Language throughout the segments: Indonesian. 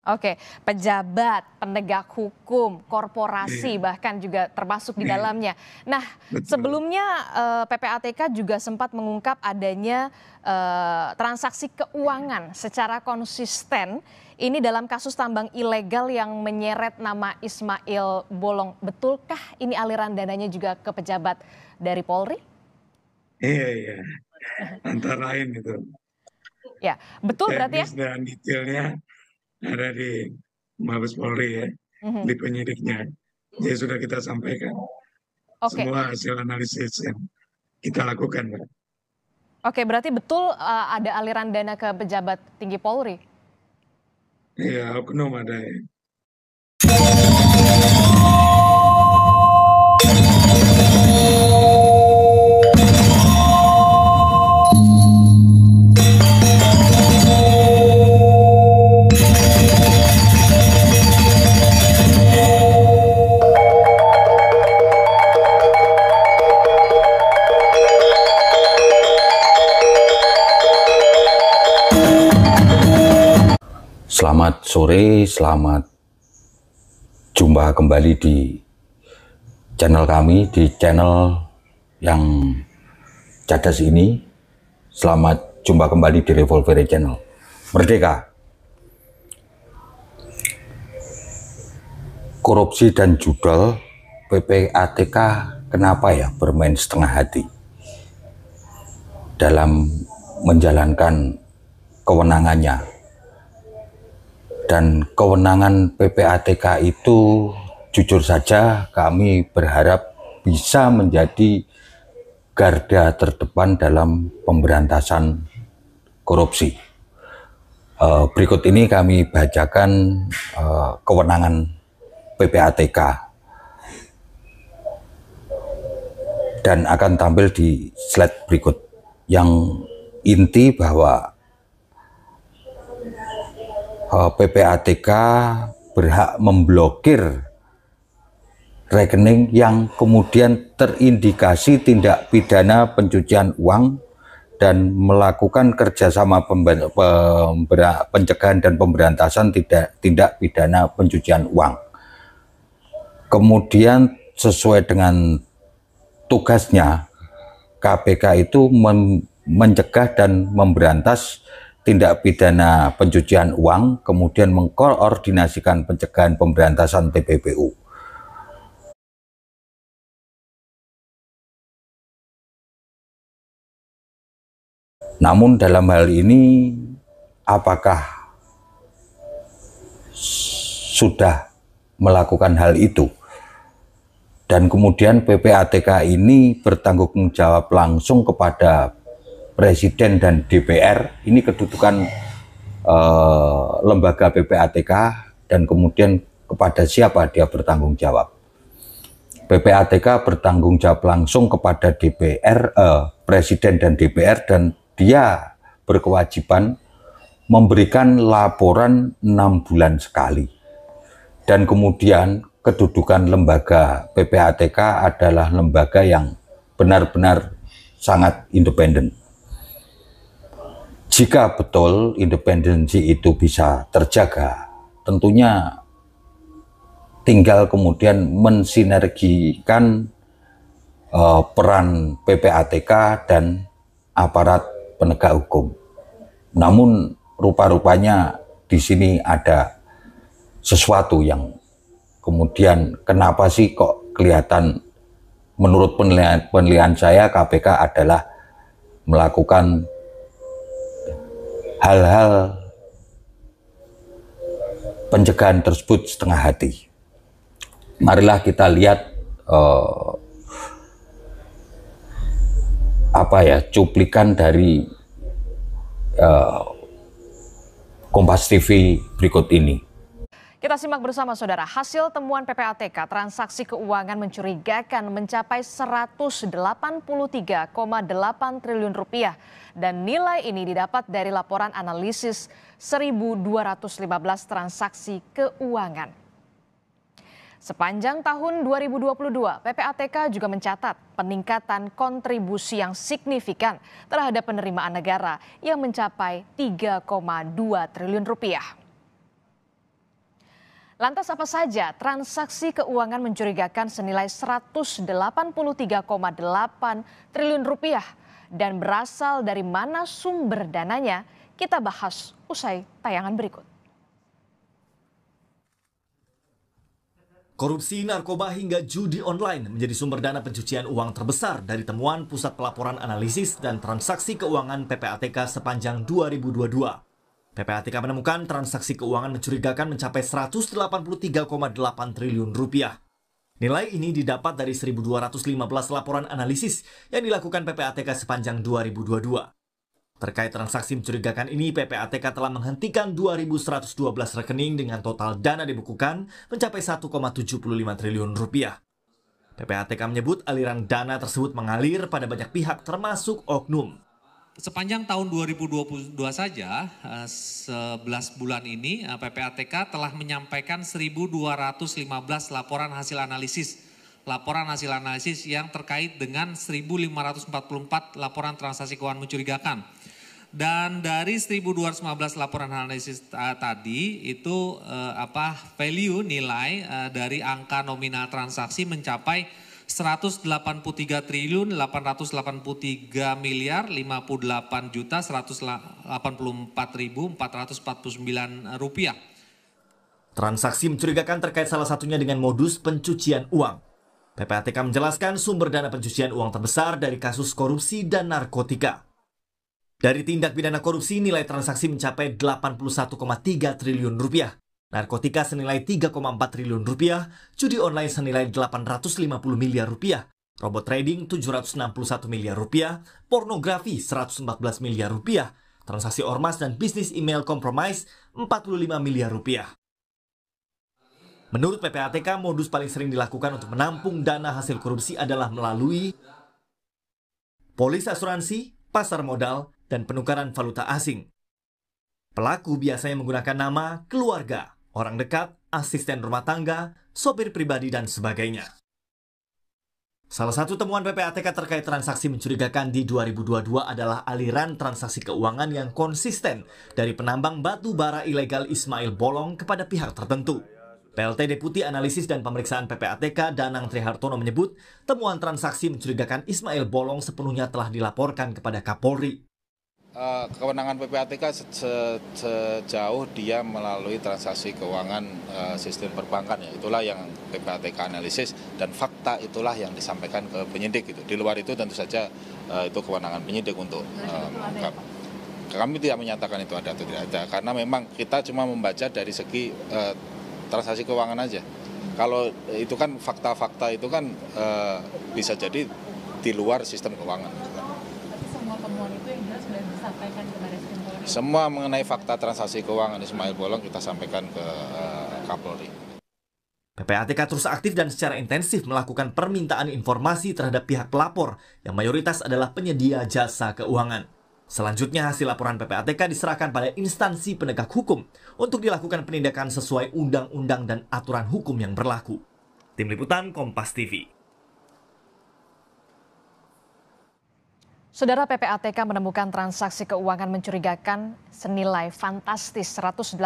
Oke, pejabat, penegak hukum, korporasi Iya, bahkan juga termasuk di iya, dalamnya. Nah, betul. sebelumnya PPATK juga sempat mengungkap adanya transaksi keuangan secara konsisten ini dalam kasus tambang ilegal yang menyeret nama Ismail Bolong. Betulkah ini aliran dananya juga ke pejabat dari Polri? Iya, iya, antara lain itu. Ya, betul berarti ya? Teknis dan detailnya ada di Mabes Polri ya, Mhm. di penyidiknya. Jadi sudah kita sampaikan Oke, semua hasil analisis yang kita lakukan, Pak. oke, berarti betul ada aliran dana ke pejabat tinggi Polri? Iya, oknum ada ya. Selamat sore, selamat jumpa kembali di channel kami, di channel yang cadas ini. Selamat jumpa kembali di Revolver Channel. Merdeka! Korupsi dan judul PPATK kenapa ya bermain setengah hati dalam menjalankan kewenangannya. Dan kewenangan PPATK itu jujur saja kami berharap bisa menjadi garda terdepan dalam pemberantasan korupsi. Berikut ini kami bacakan kewenangan PPATK dan akan tampil di slide berikut. Yang inti bahwa PPATK berhak memblokir rekening yang kemudian terindikasi tindak pidana pencucian uang dan melakukan kerjasama pencegahan dan pemberantasan tindak pidana pencucian uang. Kemudian sesuai dengan tugasnya, KPK itu mencegah dan memberantas tindak pidana pencucian uang, kemudian mengkoordinasikan pencegahan pemberantasan TPPU. Namun dalam hal ini, apakah sudah melakukan hal itu? Dan kemudian PPATK ini bertanggung jawab langsung kepada Presiden dan DPR. Ini kedudukan lembaga PPATK dan kemudian kepada siapa dia bertanggung jawab. PPATK bertanggung jawab langsung kepada DPR, Presiden dan DPR, dan dia berkewajiban memberikan laporan 6 bulan sekali. Dan kemudian kedudukan lembaga PPATK adalah lembaga yang benar-benar sangat independen. Jika betul independensi itu bisa terjaga, tentunya tinggal kemudian mensinergikan peran PPATK dan aparat penegak hukum. Namun rupa-rupanya di sini ada sesuatu yang kemudian kenapa sih kok kelihatan, menurut penilaian saya KPK adalah melakukan hal-hal pencegahan tersebut setengah hati. Marilah kita lihat cuplikan dari Kompas TV berikut ini. Kita simak bersama saudara, hasil temuan PPATK transaksi keuangan mencurigakan mencapai 183,8 triliun rupiah dan nilai ini didapat dari laporan analisis 1.215 transaksi keuangan. Sepanjang tahun 2022, PPATK juga mencatat peningkatan kontribusi yang signifikan terhadap penerimaan negara yang mencapai 3,2 triliun rupiah. Lantas apa saja transaksi keuangan mencurigakan senilai 183,8 triliun rupiah dan berasal dari mana sumber dananya? Kita bahas usai tayangan berikut. Korupsi, narkoba hingga judi online menjadi sumber dana pencucian uang terbesar dari temuan Pusat Pelaporan Analisis dan Transaksi Keuangan PPATK sepanjang 2022. PPATK menemukan transaksi keuangan mencurigakan mencapai 183,8 triliun rupiah. Nilai ini didapat dari 1.215 laporan analisis yang dilakukan PPATK sepanjang 2022. Terkait transaksi mencurigakan ini, PPATK telah menghentikan 2.112 rekening dengan total dana dibukukan mencapai 1,75 triliun rupiah. PPATK menyebut aliran dana tersebut mengalir pada banyak pihak termasuk oknum. Sepanjang tahun 2022 saja, 11 bulan ini PPATK telah menyampaikan 1.215 laporan hasil analisis. Laporan hasil analisis yang terkait dengan 1.544 laporan transaksi keuangan mencurigakan. Dan dari 1.215 laporan analisis tadi itu value nilai dari angka nominal transaksi mencapai 183 triliun 883 miliar 58 juta 184.449 rupiah. Transaksi mencurigakan terkait salah satunya dengan modus pencucian uang. PPATK menjelaskan sumber dana pencucian uang terbesar dari kasus korupsi dan narkotika. Dari tindak pidana korupsi, nilai transaksi mencapai 81,3 triliun rupiah. Narkotika senilai 3,4 triliun rupiah, judi online senilai 850 miliar rupiah, robot trading 761 miliar rupiah, pornografi 114 miliar rupiah, transaksi ormas dan bisnis email kompromis 45 miliar rupiah. Menurut PPATK, modus paling sering dilakukan untuk menampung dana hasil korupsi adalah melalui polis asuransi, pasar modal, dan penukaran valuta asing. Pelaku biasanya menggunakan nama, keluarga, orang dekat, asisten rumah tangga, sopir pribadi, dan sebagainya. Salah satu temuan PPATK terkait transaksi mencurigakan di 2022 adalah aliran transaksi keuangan yang konsisten dari penambang batu bara ilegal Ismail Bolong kepada pihak tertentu. PLT Deputi Analisis dan Pemeriksaan PPATK Danang Trihartono menyebut temuan transaksi mencurigakan Ismail Bolong sepenuhnya telah dilaporkan kepada Kapolri. Kewenangan PPATK sejauh dia melalui transaksi keuangan sistem perbankan, ya itulah yang PPATK analisis dan fakta itulah yang disampaikan ke penyidik. Gitu. Di luar itu tentu saja itu kewenangan penyidik untuk mengungkap. Kami tidak menyatakan itu ada atau tidak ada karena memang kita cuma membaca dari segi transaksi keuangan aja. Kalau itu kan fakta-fakta itu kan bisa jadi di luar sistem keuangan. Temuan itu yang jelas sudah disampaikan kepada Kapolri. Semua mengenai fakta transaksi keuangan Ismail Bolong kita sampaikan ke Kapolri. PPATK terus aktif dan secara intensif melakukan permintaan informasi terhadap pihak pelapor yang mayoritas adalah penyedia jasa keuangan. Selanjutnya hasil laporan PPATK diserahkan pada instansi penegak hukum untuk dilakukan penindakan sesuai undang-undang dan aturan hukum yang berlaku. Tim Liputan Kompas TV. Saudara, PPATK menemukan transaksi keuangan mencurigakan senilai fantastis 183,8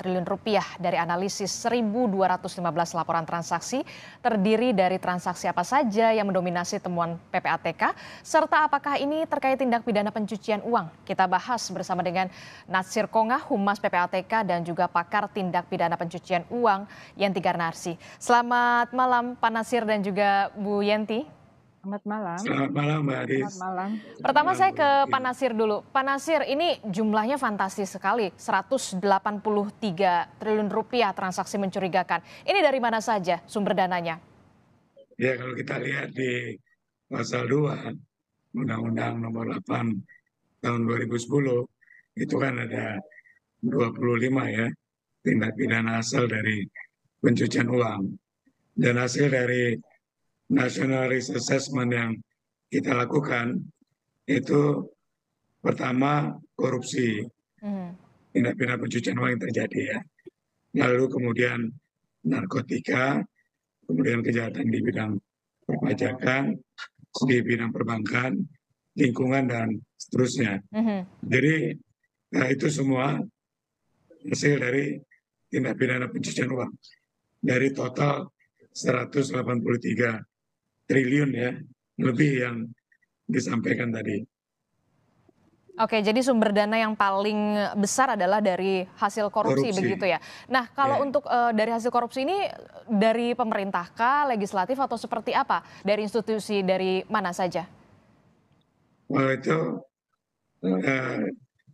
triliun rupiah dari analisis 1.215 laporan transaksi, terdiri dari transaksi apa saja yang mendominasi temuan PPATK, serta apakah ini terkait tindak pidana pencucian uang. Kita bahas bersama dengan Natsir Kongah, Humas PPATK dan juga pakar tindak pidana pencucian uang, Yenti Garnarsi. Selamat malam Pak Natsir dan juga Bu Yenti. Selamat malam. Selamat malam, Mbak Aris. Selamat malam. Pertama saya ke Pak Natsir dulu. Pak Natsir, ini jumlahnya fantastis sekali, 183 triliun rupiah transaksi mencurigakan. Ini dari mana saja sumber dananya? Ya, kalau kita lihat di pasal 2 Undang-Undang Nomor 8 tahun 2010, itu kan ada 25 ya tindak pidana asal dari pencucian uang. Dan hasil dari National Risk Assessment yang kita lakukan itu pertama korupsi, tindak pidana pencucian uang yang terjadi ya. Lalu kemudian narkotika, kemudian kejahatan di bidang perpajakan, di bidang perbankan, lingkungan dan seterusnya. Jadi itu semua hasil dari tindak pidana pencucian uang dari total 183 triliun ya lebih yang disampaikan tadi. Oke, jadi sumber dana yang paling besar adalah dari hasil korupsi begitu ya. Nah, kalau untuk dari hasil korupsi ini dari pemerintah kah, legislatif atau seperti apa? Dari institusi dari mana saja? Wah, itu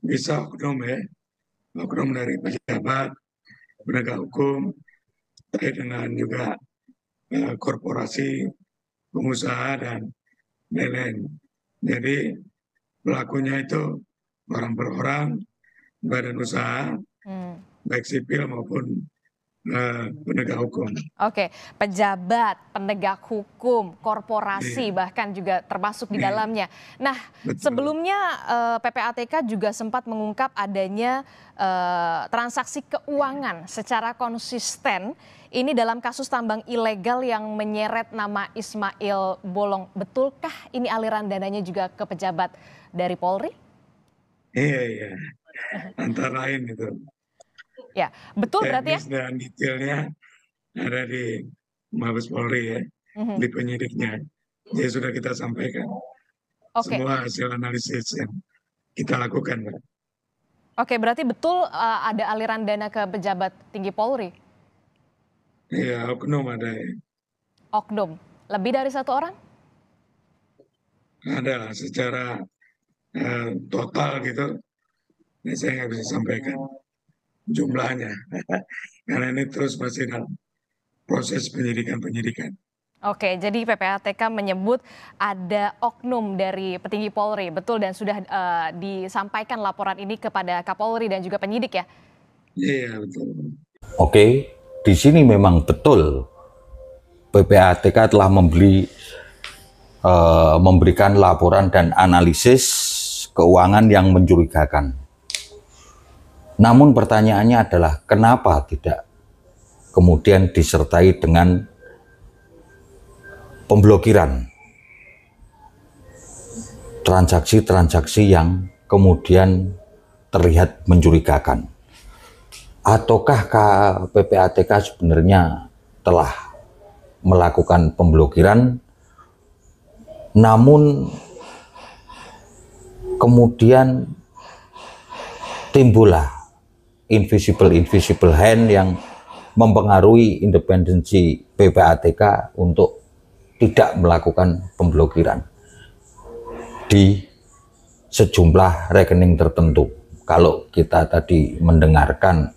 bisa oknum ya, oknum dari pejabat, penegak hukum, terkait dengan juga korporasi, pengusaha dan lain-lain. Jadi pelakunya itu orang per orang, badan usaha, baik sipil maupun penegak hukum. Oke, pejabat, penegak hukum, korporasi bahkan juga termasuk di dalamnya. Nah, sebelumnya PPATK juga sempat mengungkap adanya transaksi keuangan secara konsisten ini dalam kasus tambang ilegal yang menyeret nama Ismail Bolong. Betulkah ini aliran dananya juga ke pejabat dari Polri? Iya, antara lain itu. Ya, betul berarti ya? Dan detailnya ada di Mabes Polri ya, di penyidiknya. Jadi sudah kita sampaikan semua hasil analisis yang kita lakukan, Pak. Oke, berarti betul ada aliran dana ke pejabat tinggi Polri? Iya, oknum ada ya. Oknum, lebih dari satu orang? Ada lah, secara total gitu, ini saya nggak bisa sampaikan jumlahnya, karena ini terus masih dalam proses penyidikan. Oke, jadi PPATK menyebut ada oknum dari petinggi Polri, betul, dan sudah disampaikan laporan ini kepada Kapolri dan juga penyidik ya? Iya, betul. Oke, di sini memang betul PPATK telah memberikan laporan dan analisis keuangan yang mencurigakan. Namun pertanyaannya adalah kenapa tidak kemudian disertai dengan pemblokiran transaksi-transaksi yang kemudian terlihat mencurigakan. Ataukah PPATK sebenarnya telah melakukan pemblokiran namun kemudian timbullah invisible hand yang mempengaruhi independensi PPATK untuk tidak melakukan pemblokiran di sejumlah rekening tertentu. Kalau kita tadi mendengarkan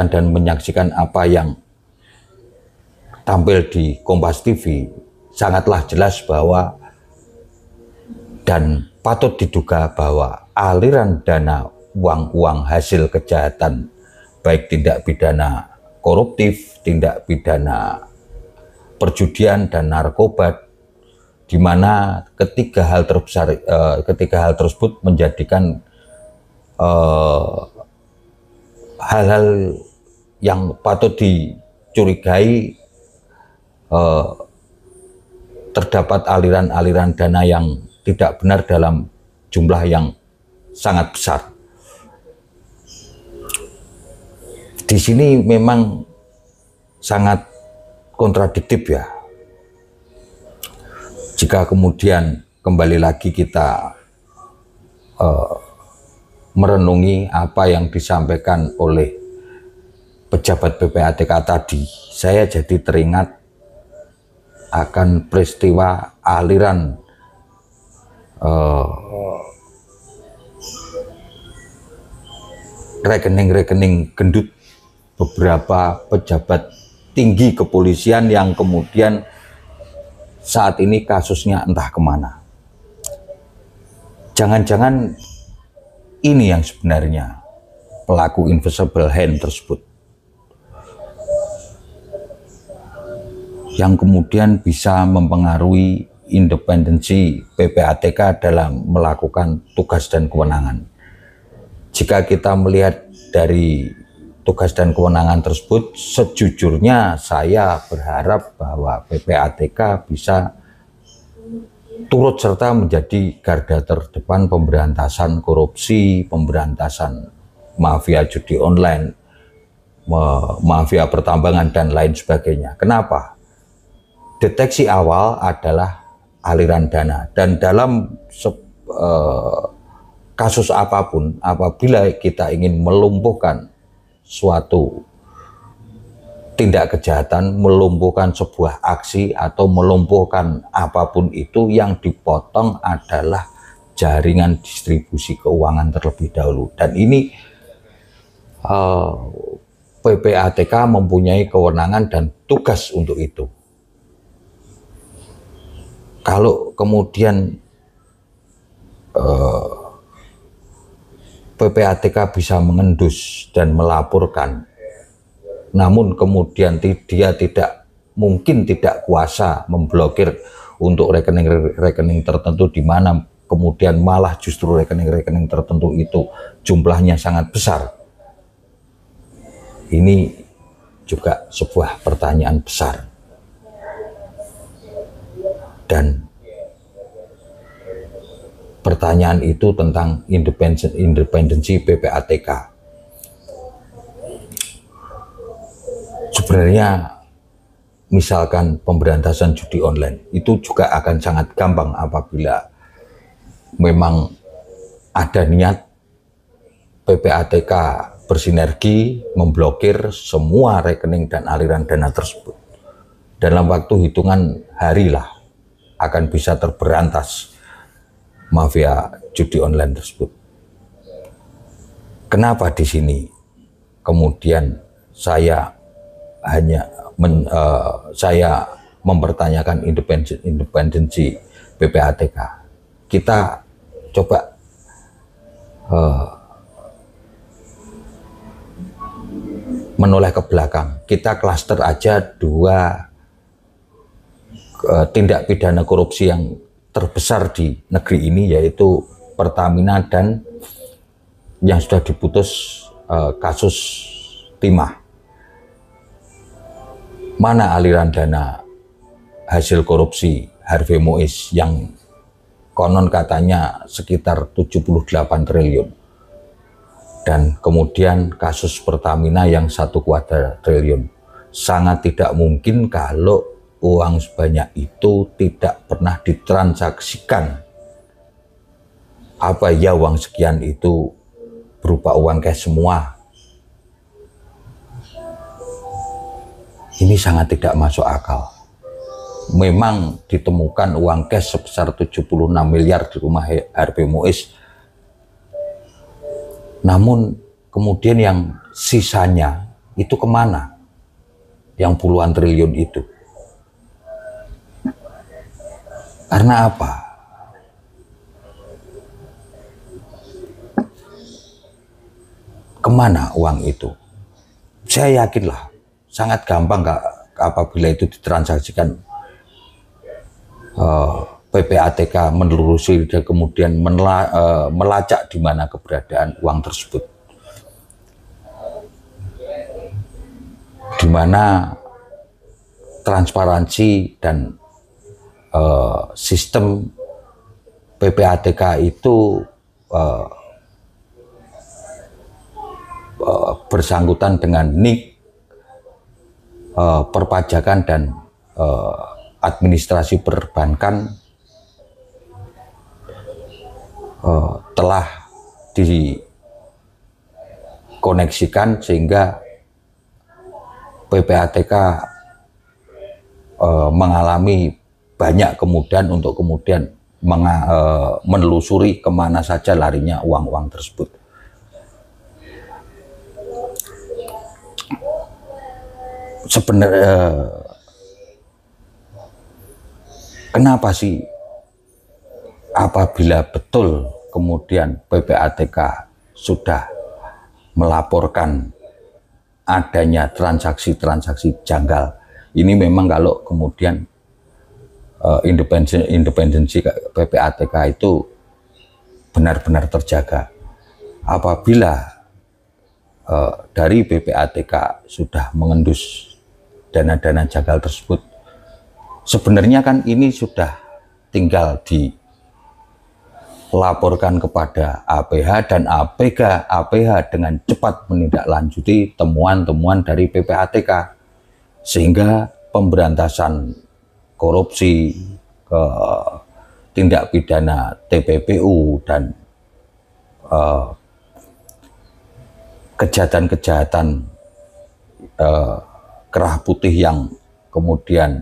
dan menyaksikan apa yang tampil di Kompas TV, sangatlah jelas bahwa dan patut diduga bahwa aliran dana uang-uang hasil kejahatan baik tindak pidana koruptif, tindak pidana perjudian dan narkoba, di mana ketiga hal tersebut menjadikan hal-hal yang patut dicurigai, terdapat aliran-aliran dana yang tidak benar dalam jumlah yang sangat besar. Di sini memang sangat kontradiktif ya. Jika kemudian kembali lagi kita merenungi apa yang disampaikan oleh pejabat PPATK tadi, saya jadi teringat akan peristiwa aliran rekening-rekening gendut beberapa pejabat tinggi kepolisian yang kemudian saat ini kasusnya entah kemana. Jangan-jangan ini yang sebenarnya pelaku invisible hand tersebut, yang kemudian bisa mempengaruhi independensi PPATK dalam melakukan tugas dan kewenangan. Jika kita melihat dari tugas dan kewenangan tersebut, sejujurnya saya berharap bahwa PPATK bisa turut serta menjadi garda terdepan pemberantasan korupsi, pemberantasan mafia judi online, mafia pertambangan dan lain sebagainya. Kenapa? Deteksi awal adalah aliran dana, dan dalam kasus apapun, apabila kita ingin melumpuhkan suatu tindak kejahatan, melumpuhkan sebuah aksi atau melumpuhkan apapun itu, yang dipotong adalah jaringan distribusi keuangan terlebih dahulu. Dan ini PPATK mempunyai kewenangan dan tugas untuk itu. Kalau kemudian PPATK bisa mengendus dan melaporkan, namun kemudian dia mungkin tidak kuasa memblokir untuk rekening-rekening tertentu, di mana kemudian malah justru rekening-rekening tertentu itu jumlahnya sangat besar. Ini juga sebuah pertanyaan besar. Dan pertanyaan itu tentang independensi PPATK. Sebenarnya misalkan pemberantasan judi online itu juga akan sangat gampang apabila memang ada niat PPATK bersinergi memblokir semua rekening dan aliran dana tersebut. Dalam waktu hitungan hari lah akan bisa terberantas mafia judi online tersebut. Kenapa di sini kemudian saya mempertanyakan independensi PPATK? Kita coba menoleh ke belakang. Kita klaster aja dua tindak pidana korupsi yang terbesar di negeri ini, yaitu Pertamina dan yang sudah diputus kasus timah. Mana aliran dana hasil korupsi Harvey Mois yang konon katanya sekitar 78 triliun. Dan kemudian kasus Pertamina yang 1 kuadrat triliun. Sangat tidak mungkin kalau uang sebanyak itu tidak pernah ditransaksikan. Apa ya uang sekian itu berupa uang cash semua? Ini sangat tidak masuk akal. Memang ditemukan uang cash sebesar 76 miliar di rumah Harvey Mois. Namun kemudian yang sisanya itu kemana? Yang puluhan triliun itu. Karena apa? Kemana uang itu? Saya yakinlah sangat gampang apabila itu ditransaksikan. PPATK menelusuri dan kemudian melacak di mana keberadaan uang tersebut, di mana transparansi dan sistem PPATK itu bersangkutan dengan NIK, perpajakan dan administrasi perbankan telah dikoneksikan sehingga PPATK mengalami banyak kemudian untuk kemudian menelusuri kemana saja larinya uang-uang tersebut. Sebenarnya kenapa sih apabila betul kemudian PPATK sudah melaporkan adanya transaksi-transaksi janggal, ini memang kalau kemudian independensi PPATK itu benar-benar terjaga. Apabila dari PPATK sudah mengendus dana-dana janggal tersebut, sebenarnya kan ini sudah tinggal laporkan kepada APH dan APH dengan cepat menindaklanjuti temuan-temuan dari PPATK sehingga pemberantasan korupsi, tindak pidana TPPU dan kejahatan-kejahatan kerah putih yang kemudian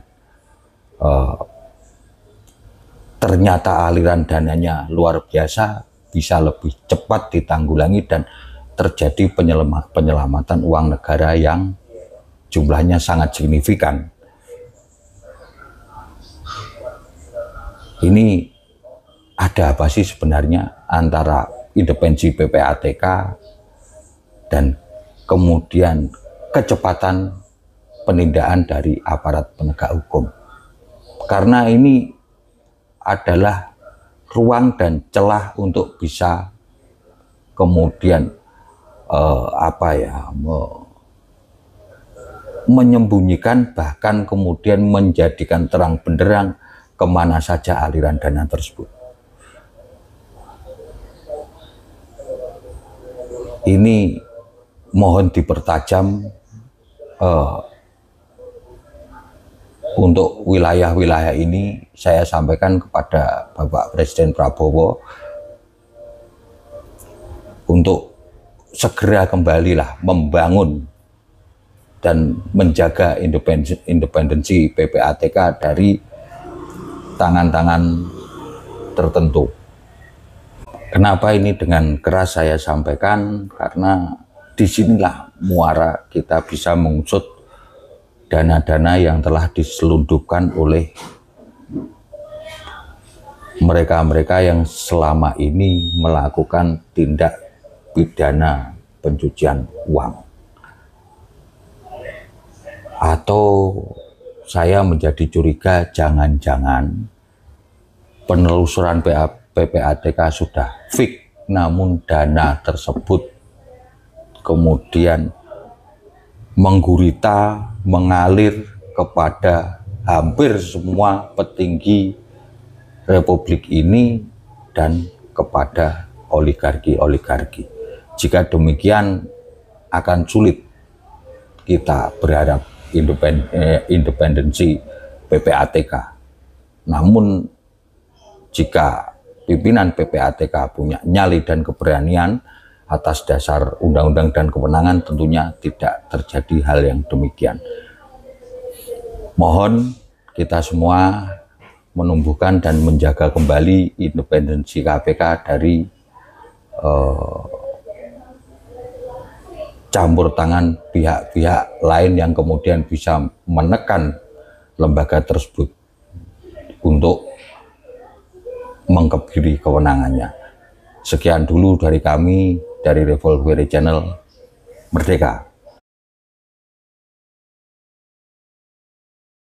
ternyata aliran dananya luar biasa bisa lebih cepat ditanggulangi dan terjadi penyelamatan uang negara yang jumlahnya sangat signifikan. Ini ada apa sih sebenarnya antara independensi PPATK dan kemudian kecepatan penindakan dari aparat penegak hukum? Karena ini adalah ruang dan celah untuk bisa kemudian menyembunyikan, bahkan kemudian menjadikan terang benderang kemana saja aliran dana tersebut. Ini mohon dipertajam untuk wilayah-wilayah ini. Saya sampaikan kepada Bapak Presiden Prabowo untuk segera kembalilah membangun dan menjaga independensi PPATK dari tangan-tangan tertentu. Kenapa ini dengan keras saya sampaikan? Karena disinilah muara kita bisa mengusut dana-dana yang telah diselundupkan oleh mereka-mereka yang selama ini melakukan tindak pidana pencucian uang. Atau saya menjadi curiga jangan-jangan penelusuran PPATK sudah fix, namun dana tersebut kemudian menggurita, mengalir kepada hampir semua petinggi Republik ini dan kepada oligarki-oligarki. Jika demikian akan sulit kita berharap independensi PPATK. Namun jika pimpinan PPATK punya nyali dan keberanian atas dasar undang-undang dan kewenangan, tentunya tidak terjadi hal yang demikian. Mohon kita semua menumbuhkan dan menjaga kembali independensi KPK dari campur tangan pihak-pihak lain yang kemudian bisa menekan lembaga tersebut untuk mengkebiri kewenangannya. Sekian dulu dari kami, dari Revolver Channel. Merdeka!